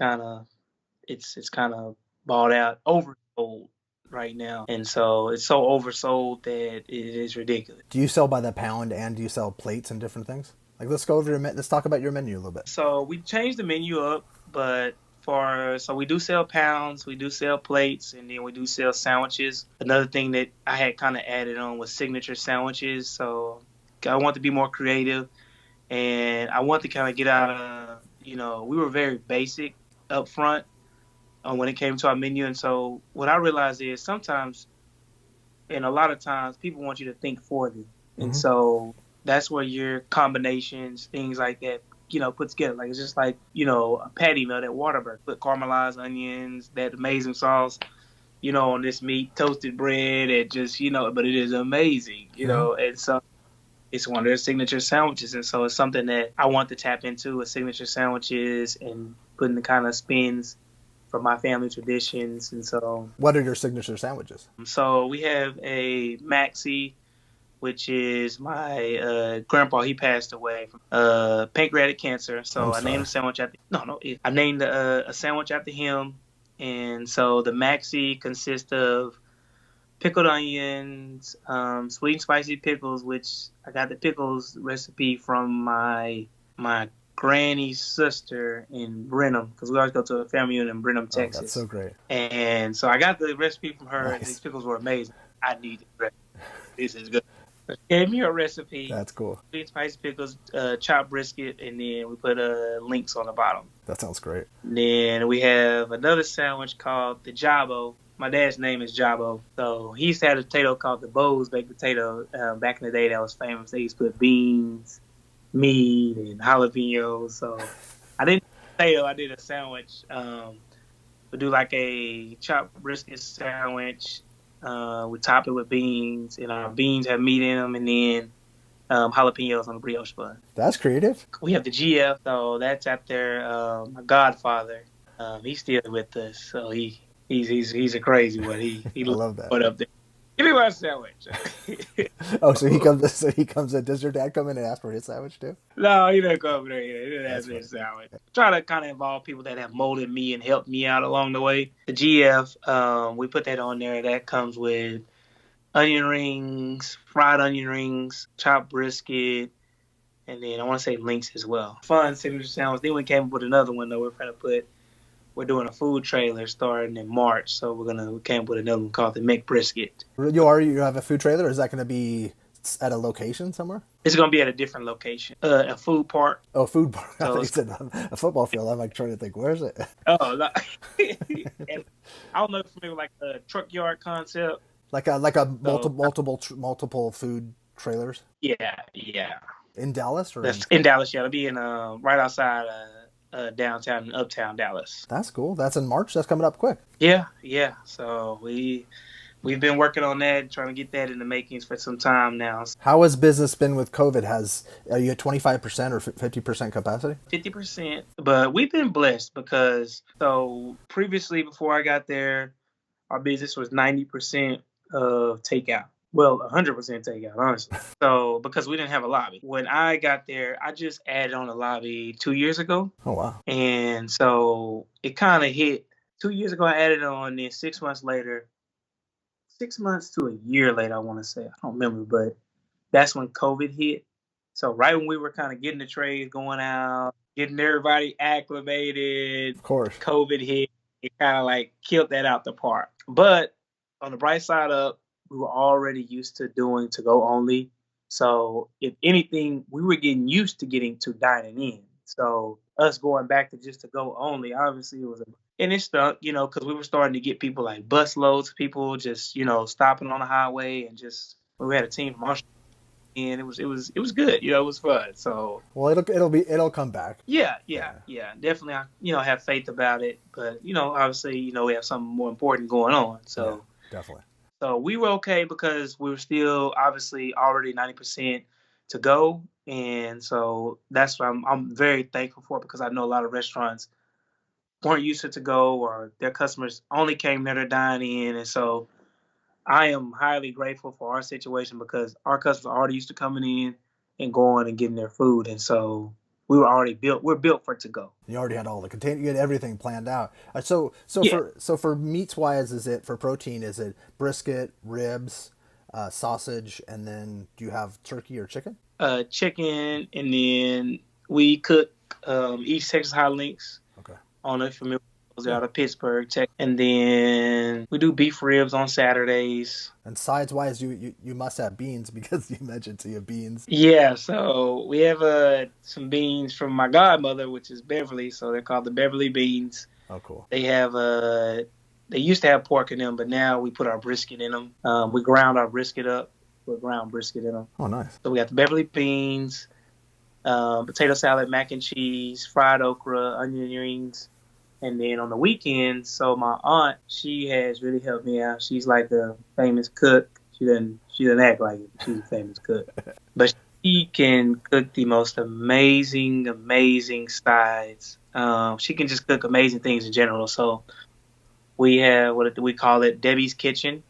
it's kind of bought out, oversold right now, and so it's so oversold that it is ridiculous. Do you sell by the pound and do you sell plates and different things? Like let's go over let's talk about your menu a little bit. So we changed the menu up, but so we do sell pounds, we do sell plates, and then we do sell sandwiches. Another thing that I had kind of added on was signature sandwiches. So I want to be more creative, and I want to kind of get out of we were very basic up front when it came to our menu. And so what I realized is sometimes, and a lot of times, people want you to think for them. And Hmm. so that's where your combinations, things like that, put together. Like it's just like, a patty melt at Whataburger. Put caramelized onions, that amazing sauce, on this meat, toasted bread, and just, but it is amazing, Hmm. And so it's one of their signature sandwiches. And so it's something that I want to tap into, with signature sandwiches and putting the kind of spins from my family traditions. And What are your signature sandwiches? so we have a maxi, which is my grandpa. He passed away from pancreatic cancer. So I'm I named sorry. a sandwich after I named a sandwich after him. And so the maxi consists of pickled onions, sweet and spicy pickles, which I got the pickles recipe from my granny's sister in Brenham, because we always go to a family unit in Brenham, Oh, that's so Texas. great. And so I got the recipe from her, and these Nice. pickles were amazing. I needed the recipe. This is good. She gave me a recipe, That's cool. sweet and spicy pickles, chopped brisket, and then we put links on the bottom. That sounds great. And then we have another sandwich called the Jabo. My dad's name is Jabo. So he used to have a potato called the Bo's baked potato. Back in the day, that was famous. They used to put beans, meat, and jalapenos. So I didn't do potato. I did a sandwich. We do like a chopped brisket sandwich, We top it with beans, and our beans have meat in them, and then jalapenos on the brioche bun. That's creative. We have the GF, so that's after my godfather. He's still with us, so he's a crazy one. He I love that. put up there. Give me my sandwich. Oh, so he comes. So he comes in. Does your dad come in and ask for his sandwich too? No, he didn't go over there. He didn't That's ask me funny. a sandwich. Try to kind of involve people that have molded me and helped me out along the way. The GF, we put that on there. That comes with onion rings, fried onion rings, chopped brisket, and then I want to say links as well. Fun signature sandwich. Then we came up with another one though. We're doing a food trailer starting in March, so we came up with another one called the McBrisket. You have a food trailer? Or is that going to be at a location somewhere? It's gonna be at a different location, a food park. Oh, food bar. I So thought you said a football field. I'm like trying to think, where's it? oh, and I don't know if you're familiar with like the truck yard concept. Like a multiple food trailers Yeah. in Dallas or That's in Dallas. Yeah, it'll be in right outside downtown and uptown Dallas. That's cool. That's in March. That's coming up quick. Yeah. So we've been working on that, trying to get that in the makings for some time now. How has business been with COVID? Are you at 25% or 50% capacity? 50%, but we've been blessed because so previously before I got there, our business was 90% of takeout. Well, 100% takeout, honestly. So because we didn't have a lobby. When I got there, I just added on a lobby 2 years ago. Oh wow! And so it kind of hit 2 years ago. I added on, then 6 months later, 6 months to a year later, I want to say. I don't remember, but that's when COVID hit. So right when we were kind of getting the trades going out, getting everybody acclimated, Of course. COVID hit. It kind of like killed that out the park. But on the bright side up, we were already used to doing to go only. So if anything, we were getting used to getting to dining in. So us going back to just to go only, obviously it was and it stuck, because we were starting to get people like bus loads of people just, stopping on the highway and just we had a team from Australia and it was good, it was fun. So well, it'll come back. Yeah, definitely. I have faith about it, but obviously, we have something more important going on. So yeah, definitely. So we were okay because we were still obviously already 90% to go, and so that's what I'm very thankful for because I know a lot of restaurants weren't used to go or their customers only came there to dine in, and so I am highly grateful for our situation because our customers are already used to coming in and going and getting their food, and so we're built for it to go. You already had all the container. You had everything planned out. So Yeah. for meats wise, is it for protein? Is it brisket, ribs, sausage, and then do you have turkey or chicken? Chicken, and then we cook East Texas hot links. Okay. On it from out of Pittsburgh, Texas, and then we do beef ribs on Saturdays. And sides wise, you must have beans because you mentioned you have beans. Yeah, so we have some beans from my godmother, which is Beverly. So they're called the Beverly Beans. Oh, cool. They have they used to have pork in them, but now we put our brisket in them. We ground our brisket up. Put ground brisket in them. Oh, nice. So we got the Beverly Beans, potato salad, mac and cheese, fried okra, onion rings. And then on the weekends, so my aunt, she has really helped me out. She's like a famous cook. She doesn't act like it. She's a famous cook. But she can cook the most amazing sides. She can just cook amazing things in general. So we have, what we call it, Debbie's Kitchen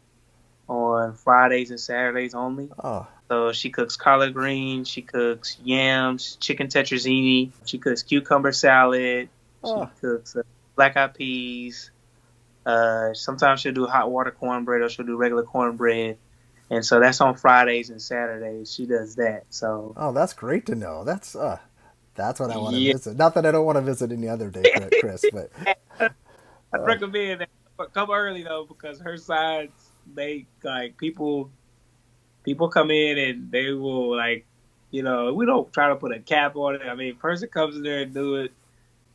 on Fridays and Saturdays only. Oh. So she cooks collard greens, she cooks yams, chicken tetrazzini, she cooks cucumber salad, she cooks black-eyed peas. Sometimes she'll do hot water cornbread or she'll do regular cornbread. And so that's on Fridays and Saturdays. She does that. So that's great to know. That's what I want to visit. Not that I don't want to visit any other day, Kris, but I'd recommend that. But come early though, because her sides, they like people come in and they will like, we don't try to put a cap on it. I mean, person comes in there and do it.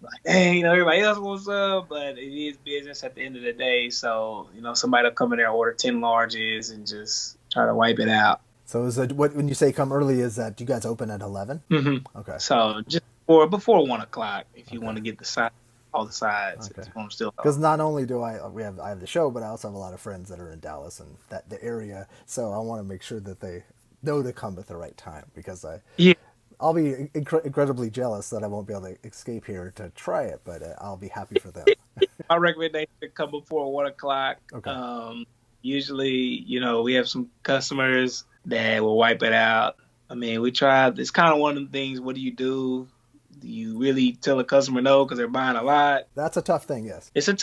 Like, hey, everybody else wants up, but it is business at the end of the day. So, somebody will come in there and order 10 larges and just try to wipe it out. So when you say come early, is that you guys open at 11? Mm-hmm. Okay. So just before 1 o'clock, if you want to get the side. all the sides. Okay. It's going to still. Because not only do I have the show, but I also have a lot of friends that are in Dallas and that the area. So I want to make sure that they know to come at the right time because Yeah, I'll be incredibly jealous that I won't be able to escape here to try it, but I'll be happy for them. my recommendation to come before 1 o'clock. Okay. Usually, we have some customers that will wipe it out. I mean, we tried. It's kind of one of the things. What do you do? Do you really tell a customer no because they're buying a lot? That's a tough thing. Yes. It's a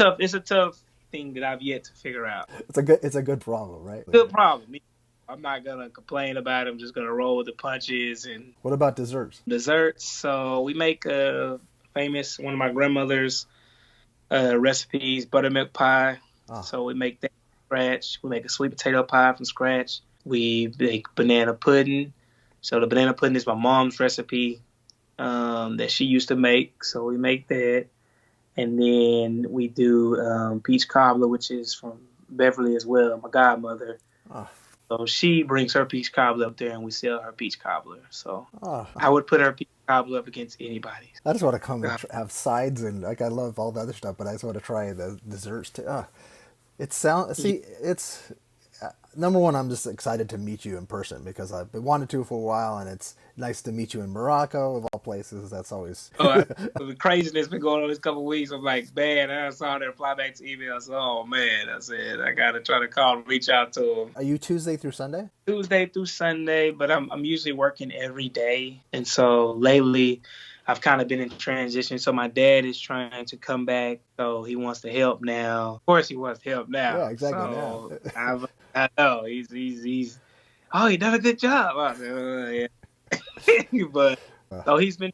tough thing that I've yet to figure out. It's a good problem, right? Good problem. I'm not gonna complain about it. I'm just gonna roll with the punches and What about desserts? desserts. So we make a famous one of my grandmother's recipes, buttermilk pie. Ah. So we make that from scratch. We make a sweet potato pie from scratch. We make banana pudding. So the banana pudding is my mom's recipe that she used to make. So we make that. And then we do peach cobbler, which is from Beverly as well, my godmother. Ah. So she brings her peach cobbler up there, and we sell her peach cobbler. So Ah. I would put her peach cobbler up against anybody. I just want to come and have sides and like I love all the other stuff, but I just want to try the desserts too. It's number one. I'm just excited to meet you in person because I've been wanted to for a while, and it's nice to meet you in Morocco of all places. That's always The craziness been going on this couple of weeks. I'm like, man, I saw their reply back to email. I said, oh man, I said I gotta try to call and reach out to them. Are you Tuesday through Sunday? Tuesday through Sunday, but I'm usually working every day, and so lately I've kind of been in transition. So my dad is trying to come back, so he wants to help now. Of course, he wants to help now. Yeah, exactly. So Yeah. I know he's oh, he done a good job. I said, yeah. But so he's been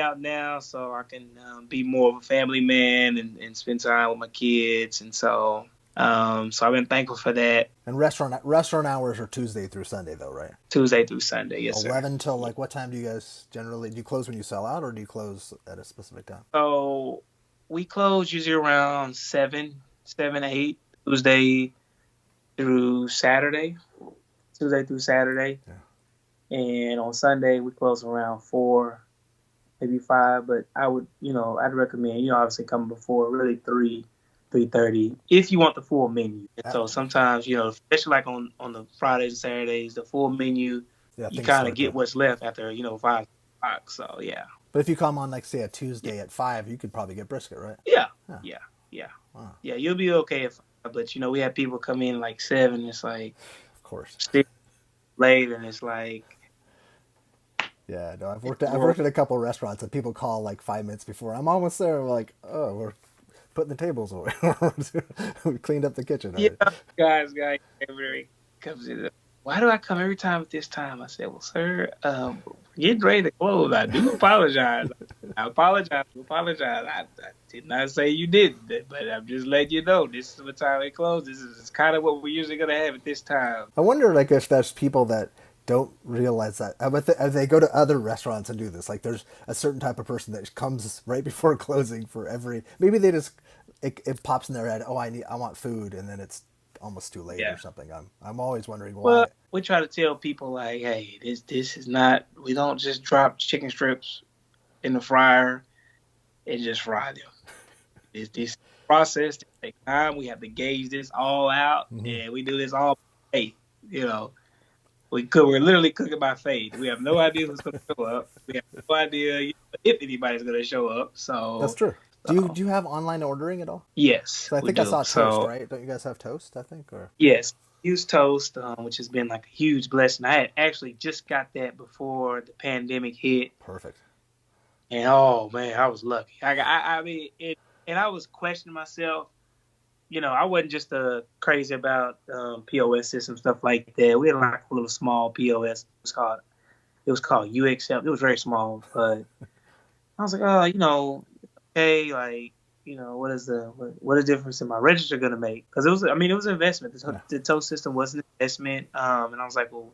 out now, so I can be more of a family man and spend time with my kids, and so I've been thankful for that. And restaurant hours are Tuesday through Sunday though, right? Tuesday through Sunday, yes, sir. 11 till like what time do you guys generally do you close when you sell out or do you close at a specific time? So we close usually around 7, 8, Tuesday through Saturday. Tuesday through Saturday. Yeah. And on Sunday we close around 4, maybe 5. But I'd recommend, obviously coming before really 3:30 if you want the full menu. And so sometimes, especially like on the Fridays and Saturdays, the full menu, you kind of get what's left after 5 o'clock. So yeah. But if you come on like say a Tuesday at 5, you could probably get brisket, right? Yeah. Wow. Yeah, you'll be okay but we have people come in like 7. It's like Of course. 6 late, and it's like. Yeah, no, I've worked at a couple of restaurants and people call like 5 minutes before. I'm almost there. We're like, oh, we're putting the tables away. We cleaned up the kitchen. Yeah, guys, everybody comes in. Why do I come every time at this time? I said, well, sir, getting ready to close. I do apologize. I apologize. I did not say you didn't, but I'm just letting you know this is what time they close. This is kind of what we're usually going to have at this time. I wonder like if there's people that don't realize that. But they go to other restaurants and do this. Like there's a certain type of person that comes right before closing for every. Maybe they just it pops in their head. Oh, I want food, and then it's almost too late or something. I'm always wondering why. Well, we try to tell people like, hey, this is not. We don't just drop chicken strips in the fryer and just fry them. This process takes time. We have to gauge this all out, and we do this all by faith. We're literally cooking by faith. We have no idea who's going to show up. We have no idea if anybody's going to show up. So that's true. Do you have online ordering at all? Yes. So I think I saw Toast, right? Don't you guys have Toast? I think, or yes, use Toast, which has been like a huge blessing. I had actually just got that before the pandemic hit. Perfect. And oh man, I was lucky. I mean, and I was questioning myself. I wasn't just crazy about POS system stuff like that. We had like a little small POS. It was called UXL. It was very small, but I was like, oh, okay, like, what is the difference in my register going to make? Because it was an investment. The Toast system was an investment, and I was like, well,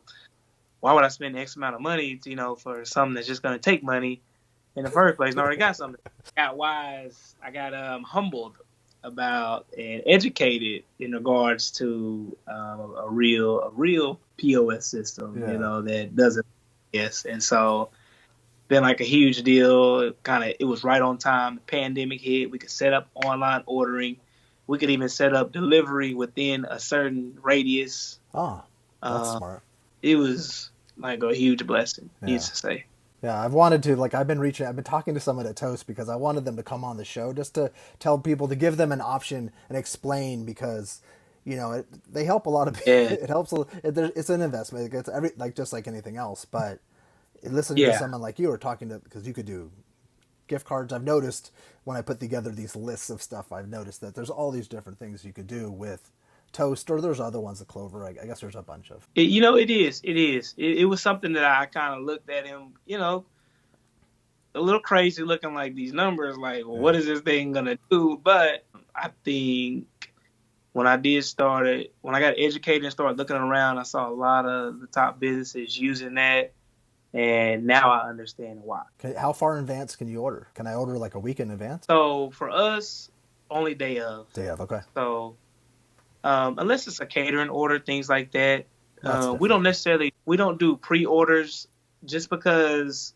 why would I spend X amount of money, for something that's just going to take money in the first place? And I already got something. I got wise. I got humbled about and educated in regards to a real POS system, that doesn't. Yes, and so been like a huge deal. It was right on time. The pandemic hit. We could set up online ordering. We could even set up delivery within a certain radius. Oh, that's Uh, smart. it was like a huge blessing, Yeah. needs to say. Yeah, I've wanted to, like, I've been talking to someone at Toast because I wanted them to come on the show just to tell people, to give them an option and explain, because, they help a lot of people. Yeah, It helps, it's an investment. It's like, just like anything else. But listening to yeah, someone like you, or talking to, because you could do gift cards. I've noticed when I put together these lists of stuff, I've noticed that there's all these different things you could do with Toast, or there's other ones, the Clover. I guess there's a bunch of. it is. It is. It was something that I kind of looked at him, a little crazy looking like these numbers, like, well, Yeah. what is this thing gonna do? But I think when when I got educated and started looking around, I saw a lot of the top businesses using that, and now I understand why. How far in advance can you order? Can I order like a week in advance? So for us, only day of. Day of, okay. So unless it's a catering order, things like that, That's we don't do pre-orders, just because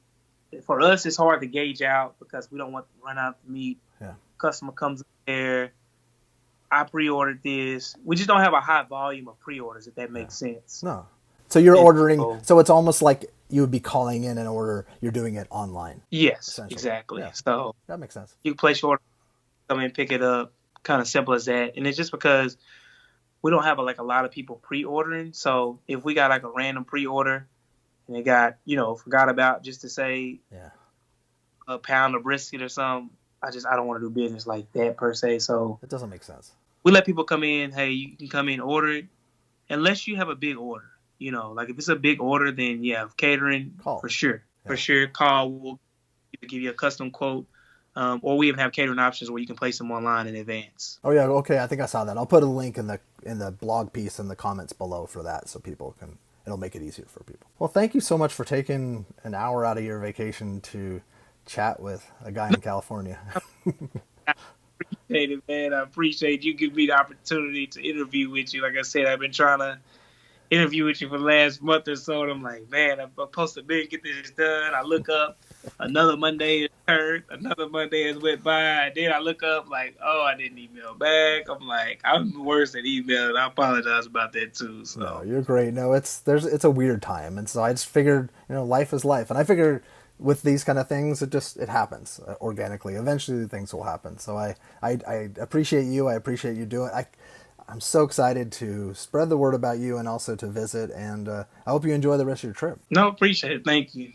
for us it's hard to gauge out, because we don't want to run out of meat. Yeah. Customer comes in there, I pre-ordered this. We just don't have a high volume of pre-orders, if that makes sense. No. So you're ordering, So so it's almost like you would be calling in an order, you're doing it online. yes, exactly. Yeah. So That makes sense. you place your order, come in, pick it up, kind of simple as that. And it's just because we don't have a lot of people pre-ordering. So if we got like a random pre-order and they got, forgot about, just to say, Yeah. a pound of brisket or something, I don't want to do business like that per se. So It doesn't make sense. we let people come in. Hey, you can come in, order it, unless you have a big order. Like if it's a big order, then yeah, catering, Call. for sure. Yeah. For sure, call. We'll give you a custom quote, or we even have catering options where you can place them online in advance. Oh yeah, okay, I think I saw that. I'll put a link in the blog piece in the comments below for that, so it'll make it easier for people. Well, thank you so much for taking an hour out of your vacation to chat with a guy in California. Appreciate it, man. I appreciate you giving me the opportunity to interview with you. Like I said, I've been trying to interview with you for the last month or so, and I'm like, man, I'm supposed to get this done. I look up, another Monday has turned, another Monday has went by, and then I look up like, oh, I didn't email back. I'm like, I'm worse at email, and I apologize about that too. So No, you're great. No, it's a weird time, and so I just figured, life is life, and I figured with these kind of things, it happens organically. Eventually, things will happen. So I appreciate you. I appreciate you doing. I'm so excited to spread the word about you and also to visit. And I hope you enjoy the rest of your trip. no, appreciate it. Thank you.